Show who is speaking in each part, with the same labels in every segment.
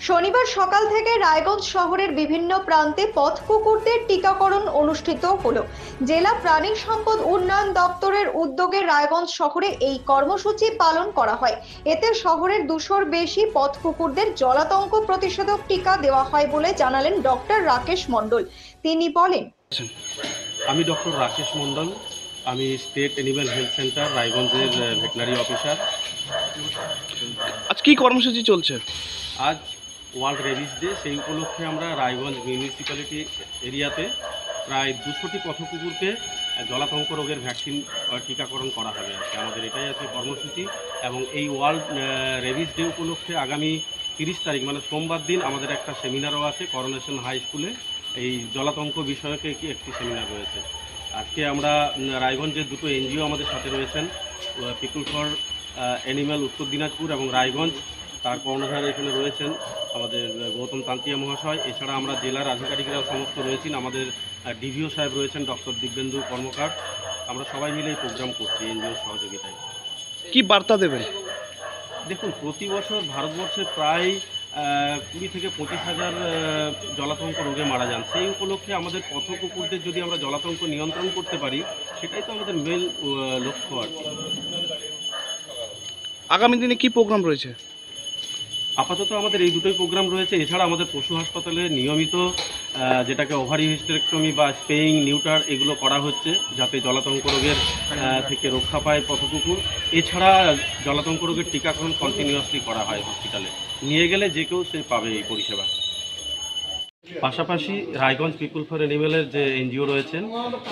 Speaker 1: শনিবার সকাল থেকে রায়গঞ্জ শহরের বিভিন্ন প্রান্তে পথ কুকুরদের টিকাকরণ অনুষ্ঠিত হলো। জেলা প্রাণী সম্পদ উন্নয়ন দপ্তরের উদ্যোগে রায়গঞ্জ শহরে এই কর্মসূচি পালন করা হয়। এতে শহরের 200-র বেশি পথ কুকুরদের জলাতঙ্ক প্রতিষেধক টিকা দেওয়া হয় বলে জানালেন ডক্টর রাকেশ মণ্ডল। তিনি বলেন,
Speaker 2: আমি ডক্টর রাকেশ মণ্ডল, আমি স্টেট অ্যানিম্যাল হেলথ সেন্টার রায়গঞ্জের ভেটেরিনারি অফিসার।
Speaker 3: আজ কি কর্মসূচি চলছে?
Speaker 2: আজ ওয়ার্ল্ড রেবিস ডে, সেই উপলক্ষে আমরা রায়গঞ্জ মিউনিসিপ্যালিটি এরিয়াতে প্রায় 200টি পথকুকুরকে জলাতঙ্ক রোগের ভ্যাকসিন টিকাকরণ করা হবে। আজকে আমাদের এটাই আছে কর্মসূচি। এবং এই ওয়ার্ল্ড রেবিস ডে উপলক্ষে আগামী 30 তারিখ মানে সোমবার দিন আমাদের একটা সেমিনারও আছে করোনেশন হাই স্কুলে। এই জলাতঙ্ক বিষয়কে একটি সেমিনার রয়েছে। আজকে আমরা রায়গঞ্জের দুটো এনজিও আমাদের সাথে রয়েছেন, পিপল ফর অ্যানিম্যাল উত্তর দিনাজপুর এবং রায়গঞ্জ। তার কর্ণধার এখানে রয়েছেন আমাদের গৌতম তান্তিয়া মহাশয়। এছাড়া আমরা জেলার আধিকারিকরা সমস্ত রয়েছেন, আমাদের ডিভিও সাহেব রয়েছেন ডক্টর দিব্যেন্দু কর্মকার। আমরা সবাই মিলে এই প্রোগ্রাম করছি এনজিওর সহযোগিতায়।
Speaker 3: কি বার্তা দেবেন?
Speaker 2: দেখুন, প্রতি বছর ভারতবর্ষে প্রায় 20 থেকে 25 হাজার জলাতঙ্ক রোগে মারা যান। সেই উপলক্ষে আমাদের পথকুকুরদের যদি আমরা জলাতঙ্ক নিয়ন্ত্রণ করতে পারি, সেটাই তো আমাদের মেন লক্ষ্য আর কি।
Speaker 3: আগামী দিনে কি প্রোগ্রাম রয়েছে?
Speaker 2: আপাতত আমাদের এই দুটোই প্রোগ্রাম রয়েছে। এছাড়া আমাদের পশু হাসপাতালে নিয়মিত যেটাকে ওভারি হিস্টেরেক্টমি বা স্পেইং নিউটার এগুলো করা হচ্ছে, যাতে জলাতঙ্ক রোগের থেকে রক্ষা পায় পথকুকুর। এছাড়া জলাতঙ্ক রোগের টিকাকরণ কন্টিনিউয়াসলি করা হয় হসপিটালে। নিয়ে গেলে যে কেউ সে পাবে এই পরিষেবা। পাশাপাশি রায়গঞ্জ পিপল ফর অ্যানিম্যালের যে এনজিও রয়েছেন,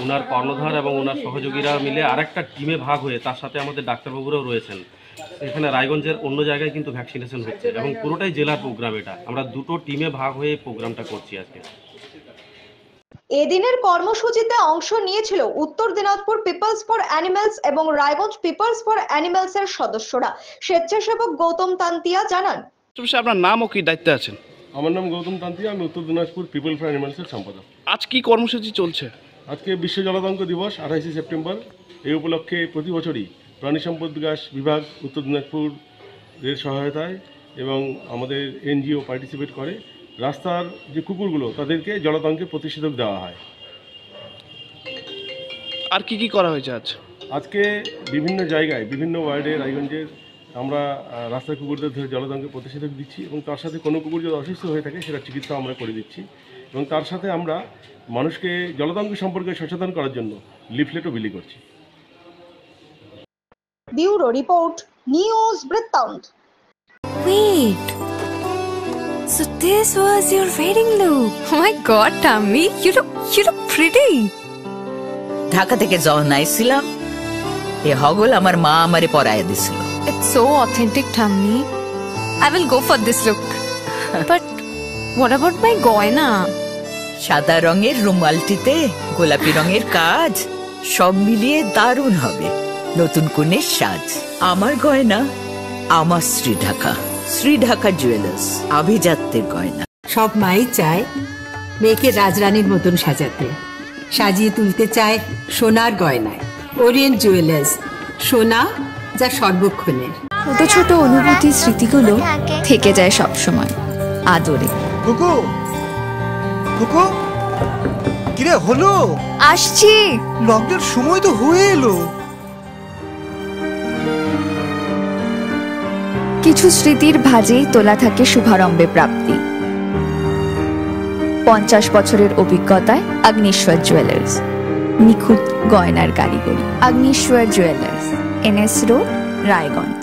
Speaker 2: ওনার কর্ণধার এবং ওনার সহযোগীরা মিলে আরেকটা টিমে ভাগ হয়ে, তার সাথে আমাদের ডাক্তারবাবুরাও রয়েছেন। এখানে রায়গঞ্জের অন্য জায়গায় কিন্তু ভ্যাকসিনেশন হচ্ছে এবং পুরোটাই জেলার প্রোগ্রাম। এটা আমরা দুটো টিমে ভাগ হয়ে প্রোগ্রামটা করছি আজকে।
Speaker 1: এদিনের কর্মসূচিতে অংশ নিয়েছিল উত্তর দিনাজপুর পিপলস ফর অ্যানিমালস এবং রায়গঞ্জ পিপলস ফর অ্যানিমালস এর সদস্যরা। স্বেচ্ছাসেবক গৌতম তান্তিয়া জানান,
Speaker 3: আপনার নাম ও কি দায়িত্বে আছেন?
Speaker 4: আমার নাম গৌতম তান্তিয়া, আমি উত্তর দিনাজপুর পিপল ফর অ্যানিমালসের সম্পাদক।
Speaker 3: আজ কি কর্মসূচি চলছে?
Speaker 4: আজকে বিশ্ব জলাতঙ্ক দিবস 28শে সেপ্টেম্বর। এই উপলক্ষে প্রতি বছরই প্রাণী সম্পদ বিকাশ বিভাগ উত্তর দিনাজপুর এর সহায়তায় এবং আমাদের এনজিও পার্টিসিপেট করে রাস্তার যে কুকুরগুলো তাদেরকে জলাতঙ্কের প্রতিষেধক দেওয়া হয়।
Speaker 3: আর কি কি করা হয়েছে আজ?
Speaker 4: আজকে বিভিন্ন জায়গায় বিভিন্ন ওয়ার্ডে রায়গঞ্জের আমরা রাস্তার কুকুরদের ধরে জলাতঙ্কের প্রতিষেধক দিচ্ছি এবং তার সাথে কোনো কুকুর যদি অসুস্থ হয়ে থাকে সেটা চিকিৎসা আমরা করে দিচ্ছি। এবং তার সাথে আমরা মানুষকে জলাতঙ্ক সম্পর্কে সচেতন করার জন্য লিফলেটও বিলি করছি।
Speaker 1: ব্যুরো রিপোর্ট, নিউজ বৃত্তান্ত।
Speaker 5: Wait, so this was your wedding look? Oh my God, Tammy, you look pretty.
Speaker 6: Dhaka থেকে যখন আইছিলাম এ হগল আমার মা আমারে পরায় দিছিল।
Speaker 5: It's so authentic, Tammy. I will go for this look. But what about my goina?
Speaker 6: সাদা রঙের রুমালটিতে গোলাপি রঙের কাজ, সব মিলিয়ে দারুণ হবে নতুন কনের সাজ। আমার গয়না আমার শ্রী ঢাকা জুয়েলার্স, আভিজাত্যের গয়না।
Speaker 7: সব মাই চায় মেয়েকে রাজরানীর মতন সাজাতে, সাজিয়ে তুলতে চায় সোনার গয়নায়। ওরিয়েন্ট জুয়েলার্স, সোনা যা সর্বক্ষণের।
Speaker 5: ছোট ছোট অনুভূতি, স্মৃতিগুলো থেকে যায় সব সময় আদরে।
Speaker 8: কুকু কুকু, কিরে হলো?
Speaker 5: আসছি,
Speaker 8: লকডাউন সময় তো হয়ে এলো।
Speaker 5: কিছু স্মৃতির ভাজেই তোলা থাকে শুভারম্ভে প্রাপ্তি। 50 বছরের অভিজ্ঞতায় আগ্নেশ্বর জুয়েলার্স, নিখুঁত গয়নার কারিগরি। Agneshwar jewellers, NS road, Raiganj.